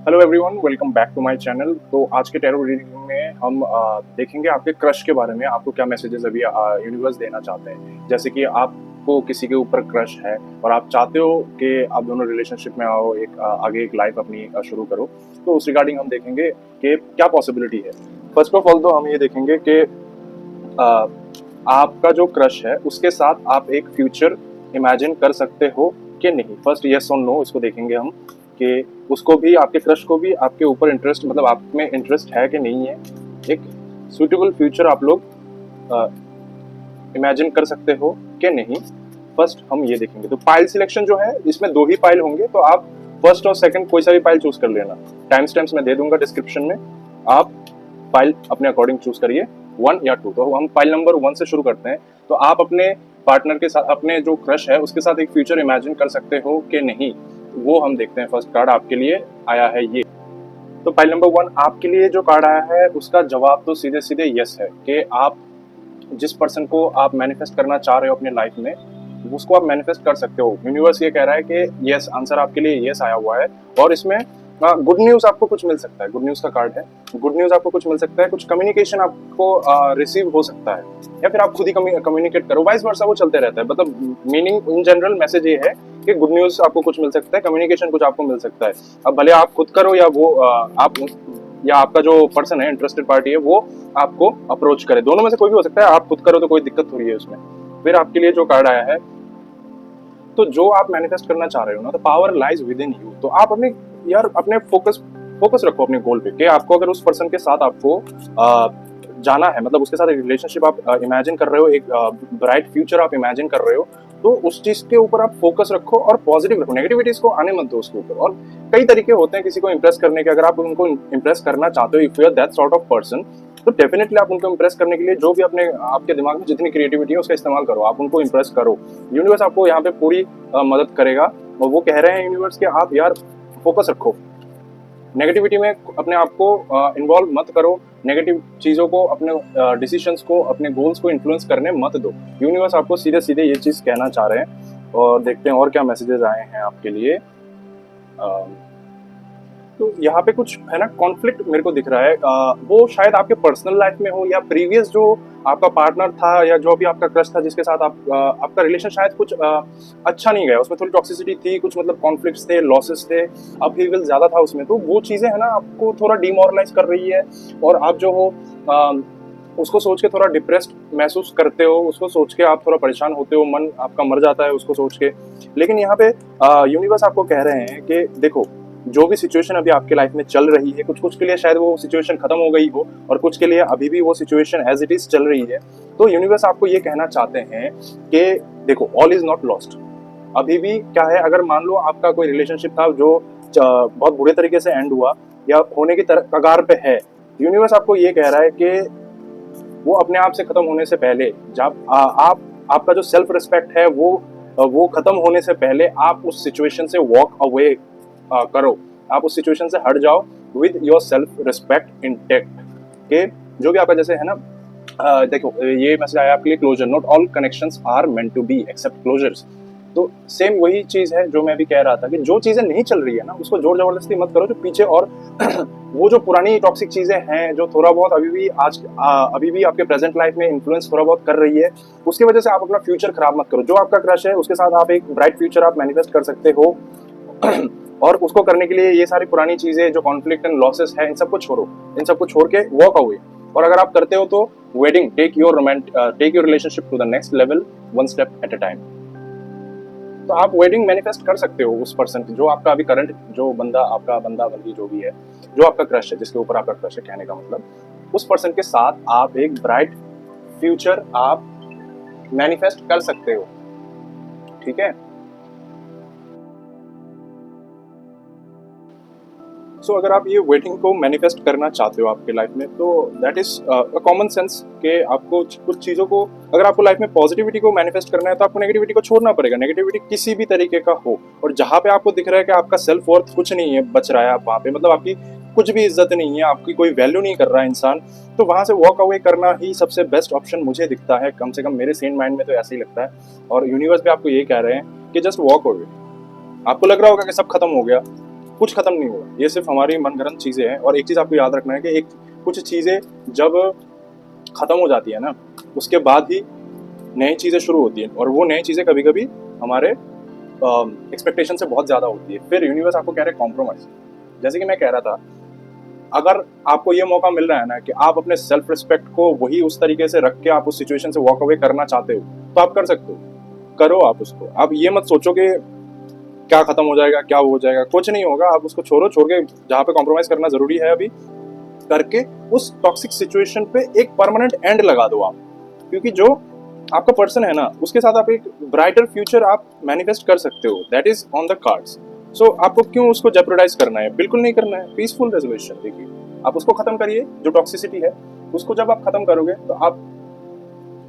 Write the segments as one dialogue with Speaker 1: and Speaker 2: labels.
Speaker 1: Hello everyone, welcome back to my channel. तो आज के टैरो रीडिंग में हम देखेंगे आपके क्रश के बारे में। आपको क्या मैसेजेस अभी यूनिवर्स देना चाहते हैं। जैसे कि आपको किसी के ऊपर क्रश है और आप चाहते हो कि आप दोनों रिलेशनशिप में आओ, एक आगे एक लाइफ अपनी शुरू करो। तो उस रिगार्डिंग हम देखेंगे कि क्या पॉसिबिलिटी है। फर्स्ट ऑफ ऑल तो हम ये देखेंगे कि आपका जो क्रश है उसके साथ आप एक फ्यूचर इमेजिन कर सकते हो कि नहीं। फर्स्ट यस और नो इसको देखेंगे हम कि उसको भी, आपके क्रश को भी आपके ऊपर इंटरेस्ट, मतलब आप में इंटरेस्ट है कि नहीं है। एक सुटेबल फ्यूचर आप लोग इमेजिन कर सकते हो कि नहीं। फर्स्ट हम ये देखेंगे। तो पाइल सिलेक्शन जो है, इसमें 2 ही पाइल होंगे, तो आप फर्स्ट और सेकंड कोई सा भी पाइल चूज कर लेना। टाइम स्टैम्प्स मैं दे दूंगा डिस्क्रिप्शन में, आप पाइल अपने अकॉर्डिंग चूज करिए, 1 या 2। तो हम पाइल नंबर 1 से शुरू करते हैं। तो आप अपने पार्टनर के साथ, अपने जो क्रश है उसके साथ एक फ्यूचर इमेजिन कर सकते हो कि नहीं, वो हम देखते हैं। फर्स्ट कार्ड आपके लिए आया है ये। तो पाइल नंबर 1 आपके लिए जो कार्ड आया है उसका जवाब तो सीधे सीधे यस है कि आप जिस पर्सन को आप मैनिफेस्ट करना चाह रहे हो अपने लाइफ में, उसको आप मैनिफेस्ट कर सकते हो। यूनिवर्स ये कह रहा है कि यस, आंसर आपके लिए यस आया हुआ है। और इसमें गुड न्यूज आपको कुछ मिल सकता है। गुड न्यूज का कार्ड है। गुड न्यूज आपको कुछ मिल सकता है, कुछ कम्युनिकेशन आपको रिसीव हो सकता है, या फिर आप खुद ही कम्युनिकेट करो, वाइस वर्सा, वो चलते रहता है। मतलब मीनिंग इन जनरल मैसेज ये है कि गुड न्यूज आपको कुछ मिल सकता है, कम्युनिकेशन कुछ आपको मिल सकता है। अब भले आप खुद करो या वो आप या आपका जो पर्सन है, इंटरेस्टेड पार्टी है, वो आपको अप्रोच करे। दोनों में से कोई भी हो सकता है। आप खुद करो तो कोई दिक्कत थोड़ी है उसमें। फिर आपके लिए जो कार्ड आया है, तो जो आप मैनिफेस्ट करना चाह रहे हो ना, तो power lies with in you. तो आप अपने फोकस रखो अपने गोल पे कि आपको, अगर उस पर्सन के साथ आपको जाना है, मतलब उसके साथ एक रिलेशनशिप आप इमेजिन कर रहे हो, एक ब्राइट फ्यूचर आप इमेजिन कर रहे हो, तो उस चीज के ऊपर आप फोकस रखो और पॉजिटिव रखो। नेगेटिविटीज को आने मत दो उसके ऊपर। और कई तरीके होते हैं किसी को इम्प्रेस करने के। अगर आप उनको इम्प्रेस करना चाहते हो, if you are that sort of person, तो डेफिनेटली आप उनको इम्प्रेस करने के लिए जो भी अपने आपके दिमाग में जितनी क्रिएटिविटी है उसका इस्तेमाल करो, आप उनको इम्प्रेस करो। यूनिवर्स आपको यहाँ पे पूरी मदद करेगा। और वो कह रहे हैं यूनिवर्स के, आप यार फोकस रखो, नेगेटिविटी में अपने आप को इन्वॉल्व मत करो, नेगेटिव चीज़ों को, अपने डिसीजंस को, अपने गोल्स को इन्फ्लुएंस करने मत दो। यूनिवर्स आपको सीधे सीधे ये चीज़ कहना चाह रहे हैं। और देखते हैं और क्या मैसेजेस आए हैं आपके लिए। तो यहाँ पे कुछ है ना, कॉन्फ्लिक्ट मेरे को दिख रहा है। वो शायद आपके पर्सनल लाइफ में हो, या प्रीवियस जो आपका पार्टनर था या जो भी आपका क्रश था जिसके साथ आपका रिलेशन शायद कुछ अच्छा नहीं गया, उसमें थोड़ी टॉक्सिसिटी थी, कुछ मतलब कॉन्फ्लिक्ट्स थे, लॉसेस थे, अपहीवल ज्यादा था उसमें। तो वो चीजें है ना आपको थोड़ा डिमोरलाइज कर रही है, और आप जो हो उसको सोच के थोड़ा डिप्रेस्ड महसूस करते हो, उसको सोच के आप थोड़ा परेशान होते हो, मन आपका मर जाता है उसको सोच के। लेकिन यहाँ पे यूनिवर्स आपको कह रहे हैं कि देखो, जो भी सिचुएशन अभी आपके लाइफ में चल रही है, कुछ कुछ के लिए शायद वो सिचुएशन खत्म हो गई हो, और कुछ के लिए अभी भी वो सिचुएशन एज इट इज चल रही है। तो यूनिवर्स आपको ये कहना चाहते हैं कि देखो, ऑल इज नॉट लॉस्ट। अभी भी क्या है, अगर मान लो आपका कोई रिलेशनशिप था जो बहुत बुरे तरीके से एंड हुआ या होने की कगार पे है, यूनिवर्स आपको ये कह रहा है कि वो अपने आप से खत्म होने से पहले, जब आप आपका जो सेल्फ रिस्पेक्ट है वो खत्म होने से पहले आप उस सिचुएशन से वॉक अवे करो, आप उस सिचुएशन से हट जाओ with your self respect intact. के जो भी आपका जैसे है ना, देखो ये मैसेज आया आपके लिए, closure, not all connections are meant to be accept closures. तो सेम वही चीज है जो मैं भी कह रहा था कि जो चीजें नहीं चल रही है ना उसको जोर जबरदस्ती मत करो, जो पीछे और वो जो पुरानी टॉक्सिक चीजें हैं जो थोड़ा बहुत अभी भी आपके प्रेजेंट लाइफ में इन्फ्लुएंस थोड़ा बहुत कर रही है, उसकी वजह से आप अपना फ्यूचर खराब मत करो। जो आपका क्रश है उसके साथ आप एक ब्राइट फ्यूचर आप मैनिफेस्ट कर सकते हो। और उसको करने के लिए ये सारी पुरानी चीजें जो कॉन्फ्लिक्ट एंड लॉसेस है, इन सबको छोड़ो, इन सबको छोड़ के वॉक अवे। और अगर आप करते हो तो wedding, take your relationship to the next level, one step at a time. तो आप वेडिंग मैनिफेस्ट कर सकते हो उस पर्सन की, जो आपका अभी करंट, जो बंदा, आपका बंदा बंदी जो भी है, जो आपका क्रश है, जिसके ऊपर आपका क्रश है, कहने का मतलब उस पर्सन के साथ आप एक ब्राइट फ्यूचर आप मैनिफेस्ट कर सकते हो। ठीक है। सो अगर आप ये वेटिंग को मैनिफेस्ट करना चाहते हो आपके लाइफ में, तो that is a common sense कि आपको कुछ चीज़ों को, अगर आपको लाइफ में पॉजिटिविटी को मैनिफेस्ट करना है तो आपको नेगेटिविटी को छोड़ना पड़ेगा। नेगेटिविटी किसी भी तरीके का हो, और जहाँ पे आपको दिख रहा है कि आपका सेल्फ वर्थ कुछ नहीं है बच रहा है, आप वहाँ पे, मतलब आपकी कुछ भी इज्जत नहीं है, आपकी कोई वैल्यू नहीं कर रहा है इंसान, तो वहाँ से वॉक अवे करना ही सबसे बेस्ट ऑप्शन मुझे दिखता है। कम से कम मेरे सेन माइंड में तो ऐसा ही लगता है। और यूनिवर्स भी आपको ये कह रहे हैं कि जस्ट वॉक अवे। आपको लग रहा होगा कि सब खत्म हो गया, कुछ खत्म नहीं होगा, ये सिर्फ हमारी मनगढ़ंत चीजें हैं। और एक चीज आपको याद रखना है कि एक कुछ चीजें जब खत्म हो जाती है ना, उसके बाद ही नई चीजें शुरू होती हैं, और वो नई चीजें कभी कभी हमारे एक्सपेक्टेशन से बहुत ज्यादा होती है। फिर यूनिवर्स आपको कह रहे हैं कॉम्प्रोमाइज। जैसे कि मैं कह रहा था, अगर आपको ये मौका मिल रहा है ना कि आप अपने सेल्फ रिस्पेक्ट को वही उस तरीके से रख के आप उस सिचुएशन से वॉक अवे करना चाहते हो, तो आप कर सकते हो, करो आप उसको। आप ये मत सोचो कि क्या खत्म हो जाएगा, क्या हो जाएगा, कुछ नहीं होगा। आप उसको छोड़ो, छोड़ के जहाँ पे कॉम्प्रोमाइज करना जरूरी है अभी करके उस टॉक्सिक सिचुएशन पे एक परमानेंट एंड लगा दो आप। क्योंकि जो आपका पर्सन है ना, उसके साथ आप एक ब्राइटर फ्यूचर आप मैनिफेस्ट कर सकते हो, that is on the cards. So आपको क्यों उसको जेपरडाइज करना है? बिल्कुल नहीं करना है। पीसफुल रेजोल्यूशन, देखिए आप उसको खत्म करिए, जो टॉक्सिसिटी है उसको जब आप खत्म करोगे तो आप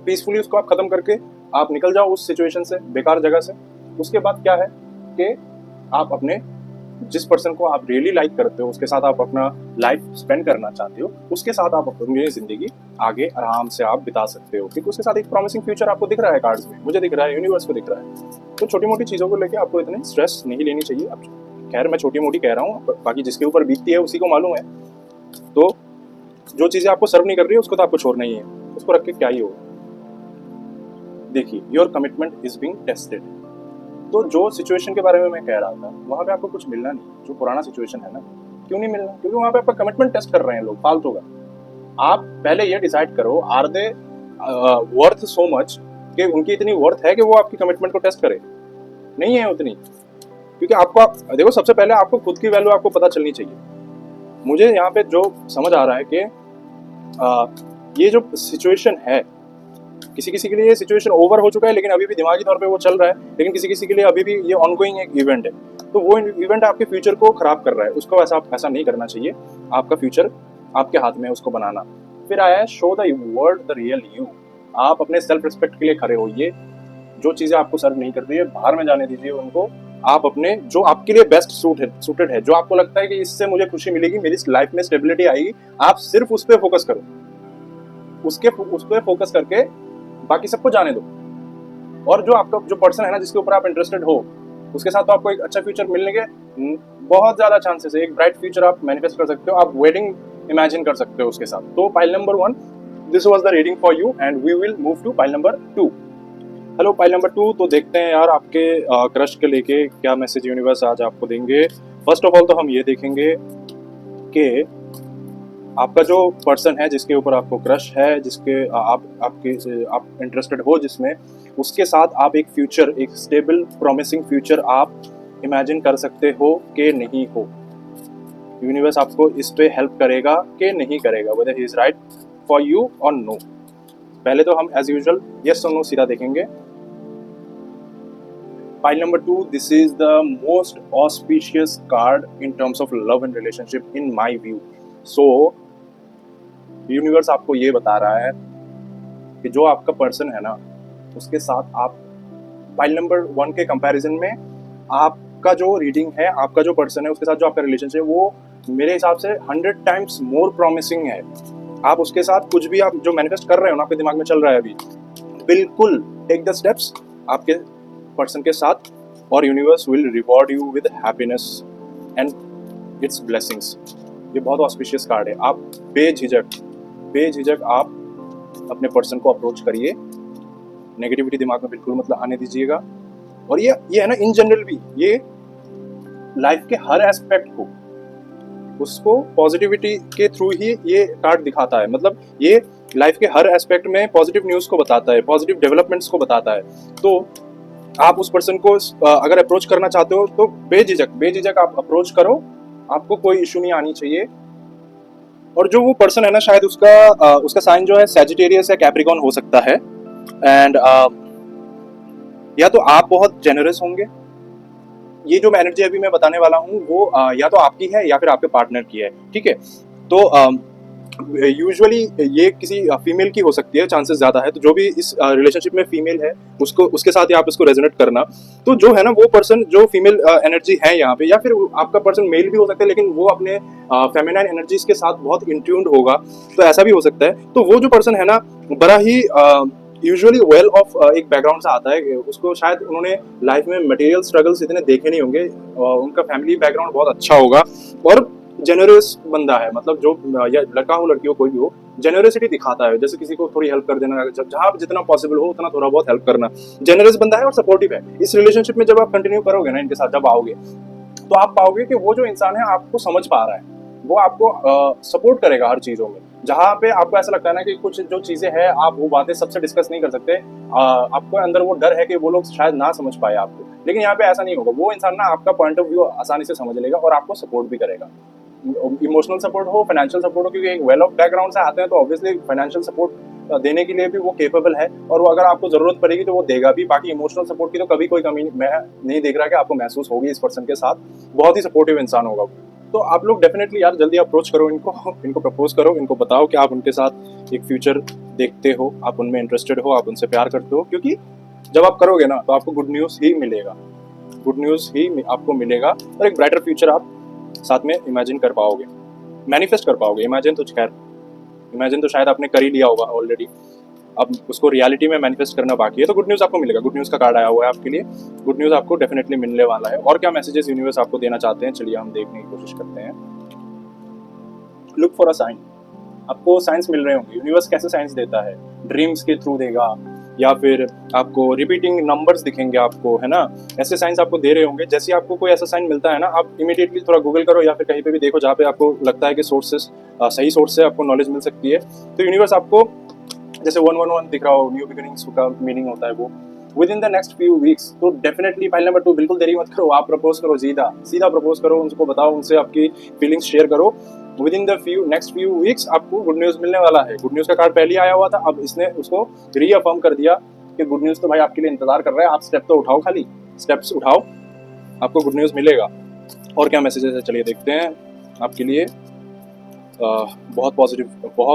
Speaker 1: पीसफुली उसको आप खत्म करके आप निकल जाओ उस सिचुएशन से, बेकार जगह से। उसके बाद क्या है कि आप अपने जिस पर्सन को आप रियली लाइक करते हो, उसके साथ आप अपना लाइफ स्पेंड करना चाहते हो, उसके साथ आप अपनी जिंदगी आगे आराम से आप बिता सकते हो। क्योंकि उसके साथ एक प्रॉमिसिंग फ्यूचर आपको दिख रहा है कार्ड्स में, मुझे दिख रहा है, यूनिवर्स को दिख रहा है। तो छोटी मोटी चीज़ों को लेकर आपको इतनी स्ट्रेस नहीं लेनी चाहिए। अब खैर मैं छोटी मोटी कह रहा हूँ, बाकी जिसके ऊपर बीतती है उसी को मालूम है। तो जो चीज़ें आपको सर्व नहीं कर रही है उसको तो आपको छोड़ना ही है, उसको रख के क्या ही होगा। देखिए, your commitment is being tested. तो जो सिचुएशन के बारे में मैं कह रहा था, वहाँ पे आपको कुछ मिलना नहीं। जो पुराना सिचुएशन है ना, क्यों नहीं मिलना? क्योंकि वहाँ पे आपका कमिटमेंट टेस्ट कर रहे हैं लोग, फालतू का। आप पहले ये डिसाइड करो, are they worth so much कि उनकी इतनी वर्थ है कि वो आपकी कमिटमेंट को टेस्ट करे? नहीं है उतनी। क्योंकि आपको देखो, सबसे पहले आपको खुद की वैल्यू आपको पता चलनी चाहिए। मुझे यहाँ पे जो समझ आ रहा है कि ये जो सिचुएशन है, किसी किसी के लिए ये सिचुएशन ओवर हो चुका है, लेकिन अभी भी दिमागी तौर पे वो चल रहा है, लेकिन किसी किसी के लिए अभी भी ये ऑनगोइंग एक इवेंट है। तो वो इवेंट आपके फ्यूचर को खराब कर रहा है, उसको ऐसा नहीं करना चाहिए। आपका फ्यूचर आपके हाथ में है, उसको बनाना। फिर आया है show the world the real you. आप अपने सेल्फ रिस्पेक्ट के लिए खड़े होइए। जो चीजें आपको सर्व नहीं कर रही है, बाहर में जाने दीजिए उनको। आप अपने जो आपके लिए बेस्ट सूटेड है, जो आपको लगता है कि इससे मुझे खुशी मिलेगी, मेरी लाइफ में स्टेबिलिटी आएगी, आप सिर्फ उस पर फोकस करो। उस पर फोकस करके बाकी सबको जाने दो। और जो आपका जो पर्सन है ना, जिसके ऊपर आप इंटरेस्टेड हो, उसके साथ तो आपको एक अच्छा फ्यूचर मिलने के बहुत ज्यादा चांसेस है। एक ब्राइट फ्यूचर आप मैनिफेस्ट कर सकते हो, आप वेडिंग इमेजिन कर सकते हो उसके साथ। तो pile number 1, this was the reading for you and we will move to pile number 2। Hello pile number 2, तो देखते हैं यार आपके क्रश के लेके क्या मैसेज यूनिवर्स आज आपको देंगे। फर्स्ट ऑफ ऑल तो हम ये देखेंगे कि आपका जो पर्सन है, जिसके ऊपर आपको क्रश है, जिसके आप इंटरेस्टेड हो जिसमें, उसके साथ आप एक फ्यूचर, एक स्टेबल प्रॉमिसिंग फ्यूचर आप इमेजिन कर सकते हो कि नहीं हो। यूनिवर्स आपको इस पे हेल्प करेगा कि नहीं करेगा, weather he is right for you और नो। पहले तो हम एज यूजुअल यस और नो सीधा देखेंगे। Pile number 2, this is the most auspicious card in terms of love and relationship in my view. So universe आपको ये बता रहा है कि जो आपका पर्सन है ना, उसके साथ आप पाइल नंबर 1 के कंपैरिजन में आपका जो रीडिंग है, आपका जो पर्सन है, उसके साथ जो आपका रिलेशनशिप है, वो मेरे हिसाब से 100 टाइम्स मोर प्रॉमिसिंग है। आप उसके साथ कुछ भी आप जो मैनिफेस्ट कर रहे हो ना, आपके दिमाग में चल रहा है अभी, बिल्कुल टेक द स्टेप्स आपके पर्सन के साथ, और universe will reward you with happiness and it's blessings. ये बहुत ऑस्पिशियस कार्ड है। आप बेझिझक आप अपने पर्सन को अप्रोच करिए। नेगेटिविटी दिमाग में बिल्कुल मतलब आने दीजिएगा। और ये है ना, इन जनरल भी ये लाइफ के हर एस्पेक्ट को, उसको पॉजिटिविटी के थ्रू ही ये कार्ड दिखाता है। मतलब ये लाइफ के हर एस्पेक्ट में पॉजिटिव न्यूज़ को बताता है, पॉजिटिव डेवलपमेंट्स को बताता है। तो आप उस पर्सन को अगर अप्रोच करना चाहते हो तो बेझिझक आप अप्रोच करो, आपको कोई इशू नहीं आनी चाहिए। और जो वो पर्सन है ना, शायद उसका साइन जो है सैजिटेरियस या कैप्रिकॉर्न हो सकता है। एंड या तो आप बहुत जेनरस होंगे। ये जो एनर्जी अभी मैं बताने वाला हूँ वो या तो आपकी है या फिर आपके पार्टनर की है, ठीक है। तो यूजुअली ये किसी फीमेल की हो सकती है, चांसेस ज्यादा है। तो जो भी इस रिलेशनशिप में फीमेल है, उसके साथ ही आप इसको रेजोनेट करना। तो जो है ना, वो पर्सन जो फीमेल एनर्जी है यहाँ पे, या फिर आपका पर्सन मेल भी हो सकता है, लेकिन वो अपने फेमिनाइन एनर्जीज के साथ बहुत इंट्यून्ड होगा, तो ऐसा भी हो सकता है। तो वो जो पर्सन है ना, बड़ा ही यूजुअली वेल ऑफ एक बैकग्राउंड से आता है, उसको शायद उन्होंने लाइफ में मटेरियल स्ट्रगल्स इतने देखे नहीं होंगे, उनका फैमिली बैकग्राउंड बहुत अच्छा होगा और जेनरस बंदा है, मतलब जो या लड़का हो लड़की हो कोई भी हो, जेनरसिटी दिखाता है, जैसे किसी को थोड़ी हेल्प कर देना, जहाँ जितना पॉसिबल हो उतना थोड़ा बहुत हेल्प करना, जेनरस बंदा है और सपोर्टिव है। इस रिलेशनशिप में जब आप कंटिन्यू करोगे ना इनके साथ, जब आओगे तो आप पाओगे कि वो जो इंसान है आपको समझ पा रहा है, वो आपको सपोर्ट करेगा हर चीजों में। जहाँ पे आपको ऐसा लगता है ना कि कुछ जो चीजें हैं आप वो बातें सबसे डिस्कस नहीं कर सकते, आपको अंदर वो डर है कि वो लोग शायद ना समझ पाए आपको, लेकिन यहाँ पे ऐसा नहीं होगा। वो इंसान ना आपका पॉइंट ऑफ व्यू आसानी से समझ लेगा और आपको सपोर्ट भी करेगा। इमोशनल सपोर्ट हो, फाइनेंशियल सपोर्ट हो, क्योंकि एक वेल ऑफ बैकग्राउंड से आते हैं तो ऑब्वियसली फाइनेंशियल सपोर्ट देने के लिए भी वो केपेबल है, और वो अगर आपको जरूरत पड़ेगी तो वो देगा भी। बाकी इमोशनल सपोर्ट की तो कभी कोई कमी मैं नहीं देख रहा कि आपको महसूस होगी इस पर्सन के साथ, बहुत ही सपोर्टिव इंसान होगा। तो आप लोग डेफिनेटली यार जल्दी अप्रोच करो इनको प्रपोज करो, इनको बताओ कि आप उनके साथ एक फ्यूचर देखते हो, आप उनमें इंटरेस्टेड हो, आप उनसे प्यार करते हो, क्योंकि जब आप करोगे ना तो आपको गुड न्यूज़ ही मिलेगा, गुड न्यूज़ ही आपको मिलेगा, और एक ब्राइटर फ्यूचर आप साथ में इमेजिन कर पाओगे, मैनिफेस्ट कर पाओगे। इमेजिन तो शायद आपने कर ही लिया होगा ऑलरेडी, अब उसको रियलिटी में मैनिफेस्ट करना बाकी है। तो गुड न्यूज़ आपको मिलेगा, गुड न्यूज़ का कार्ड आया हुआ है आपके लिए, गुड न्यूज़ आपको डेफिनेटली मिलने वाला है। और क्या मैसेजेस यूनिवर्स आपको देना चाहते हैं, चलिए हम देखने की कोशिश करते हैं। लुक फॉर अ साइन, आपको साइंस मिल रहे होंगे। यूनिवर्स कैसे साइंस देता है, ड्रीम्स के थ्रू देगा, या फिर आपको रिपीटिंग नंबर्स दिखेंगे आपको, है ना, ऐसे साइंस आपको दे रहे होंगे। जैसे आपको कोई ऐसा साइन मिलता है ना, आप इमीडिएटली थोड़ा गूगल करो या फिर कहीं पे भी देखो जहाँ पे आपको लगता है कि सोर्सेस सही सोर्स से आपको नॉलेज मिल सकती है। तो यूनिवर्स आपको जैसे 111 दिख रहा हो, न्यू बिगिनिंग्स का मीनिंग होता है वो, with in the next few weeks. तो डेफिनेटली फाइल नंबर 2 बिल्कुल देरी मत करो, आप प्रपोज करो, सीधा प्रपोज करो, उनको बताओ, उनसे आपकी फीलिंग्स शेयर करो। With in the next few weeks आपको गुड न्यूज़ मिलने वाला है। गुड न्यूज़ का कार्ड पहले आया हुआ था, अब इसने उसको रीअफर्म कर दिया कि गुड न्यूज़ तो भाई आपके लिए इंतजार कर रहा है, आप स्टेप तो उठाओ, खाली स्टेप्स उठाओ, आपको गुड न्यूज़ मिलेगा। और क्या मैसेजेस है चलिए देखते हैं आपके लिए। बहुत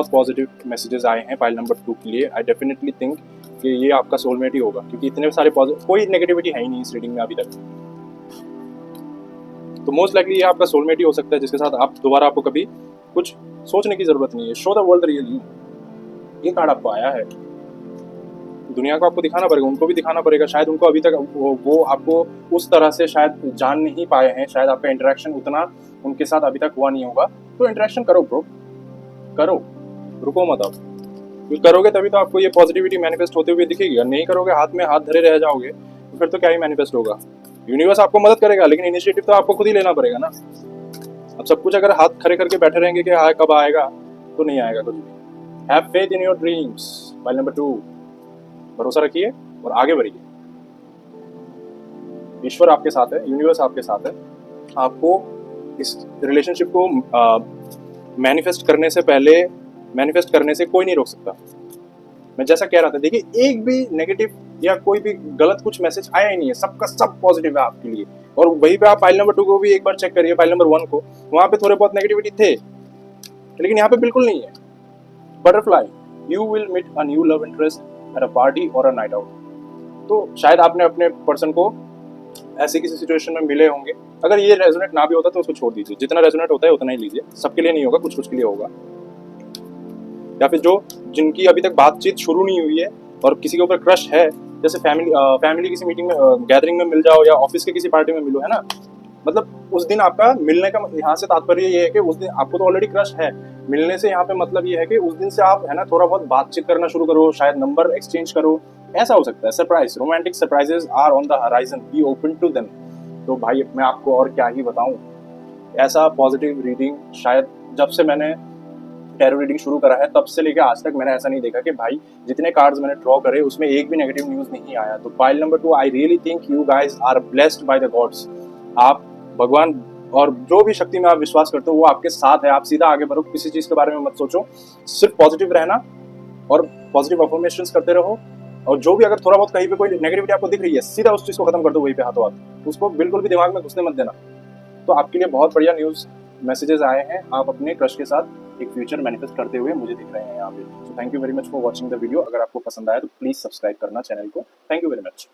Speaker 1: पॉजिटिव मैसेजेस आए हैं फाइल नंबर 2 के लिए। आई डेफिनेटली थिंक कि ये आपका सोलमेट ही होगा, क्योंकि इतने सारे कोई नेगेटिविटी है ही नहीं इस रीडिंग में अभी तक। तो मोस्ट लाइकली ये आपका सोलमेट ही हो सकता है, जिसके साथ आप दोबारा आपको कभी कुछ सोचने की जरूरत नहीं है। Show the world real you, ये कार्ड आपको आया है। दुनिया को आपको दिखाना पड़ेगा, उनको भी दिखाना पड़ेगा। शायद उनको अभी तक वो आपको उस तरह से शायद जान नहीं पाए हैं, शायद आपका इंटरेक्शन उतना उनके साथ अभी तक हुआ नहीं होगा। तो इंटरेक्शन करो ब्रो, करो, रुको मत। आप करोगे तभी तो आपको ये पॉजिटिविटी मैनिफेस्ट होते हुए दिखेगी। और नहीं करोगे, हाथ में हाथ धरे रह जाओगे, तो फिर तो क्या ही मैनिफेस्ट होगा। यूनिवर्स आपको मदद करेगा, लेकिन इनिशिएटिव तो आपको खुद ही लेना पड़ेगा ना। अब सब कुछ अगर हाथ खड़े करके बैठे रहेंगे कि हाँ कब आएगा, तो नहीं आएगा कुछ भी। Have faith in your dreams, file number 2, भरोसा रखिए और आगे बढ़िए। ईश्वर आपके साथ है, यूनिवर्स आपके साथ है। आपको इस रिलेशनशिप को मैनिफेस्ट करने से कोई नहीं रोक सकता। मैं जैसा कह रहा था, देखिए एक भी नेगेटिव या कोई भी गलत कुछ मैसेज आया ही नहीं है, सबका सब पॉजिटिव है आपके लिए। और वहीं पे आप फाइल नंबर 2 को भी एक बार चेक करिए, फाइल नंबर 1 को, वहां पे थोड़े बहुत नेगेटिविटी थे, लेकिन यहाँ पे बिल्कुल नहीं है। Butterfly, you will meet a new love interest at a party और अ नाइट आउट। तो शायद आपने अपने पर्सन को ऐसे किसी सिचुएशन में मिले होंगे। अगर ये रेजोनेट ना भी होता तो उसको छोड़ दीजिए, जितना रेजोनेट होता है उतना ही लीजिए, सबके लिए नहीं होगा, कुछ कुछ के लिए होगा। या फिर जिनकी अभी तक बातचीत शुरू नहीं हुई है और किसी के ऊपर क्रश है, जैसे फैमिली किसी मीटिंग में, गैदरिंग में मिल जाओ, या ऑफिस के किसी पार्टी में मिलो, है ना, मतलब उस दिन आपका मिलने का यहाँ से तात्पर्य ये है कि उस दिन आपको तो ऑलरेडी क्रश है। मिलने से यहाँ पे मतलब ये है कि उस दिन से आप, है ना, थोड़ा बहुत बातचीत करना शुरू करो, शायद नंबर एक्सचेंज करो, ऐसा हो सकता है। Surprise, romantic surprises are on the horizon, be open to them. तो भाई मैं आपको और क्या ही बताऊं, ऐसा पॉजिटिव रीडिंग शायद जब से मैंने टैरो रीडिंग शुरू करा है तब से लेकर आज तक मैंने ऐसा नहीं देखा कि भाई जितने कार्ड्स मैंने ड्रॉ करे उसमें एक भी नेगेटिव न्यूज नहीं आया। तो file number 2, I really think you guys are blessed by the gods. आप भगवान और जो भी शक्ति में आप विश्वास करते हो वो आपके साथ है। आप सीधा आगे बढ़ो, किसी चीज के बारे में मत सोचो, सिर्फ पॉजिटिव रहना और पॉजिटिव अफर्मेशंस करते रहो। और जो भी अगर थोड़ा बहुत कहीं पे कोई नेगेटिविटी आपको दिख रही है, सीधा उस चीज को खत्म कर दो वहीं पे हाथों हाथ, उसको बिल्कुल भी दिमाग में घुसने मत देना। तो आपके लिए बहुत बढ़िया न्यूज मैसेजेस आए हैं, आप अपने क्रश के साथ एक फ्यूचर मैनिफेस्ट करते हुए मुझे दिख रहे हैं यहाँ पे। So thank you very much for watching the video. अगर आपको पसंद आया तो प्लीज सब्सक्राइब करना चैनल को। Thank you very much.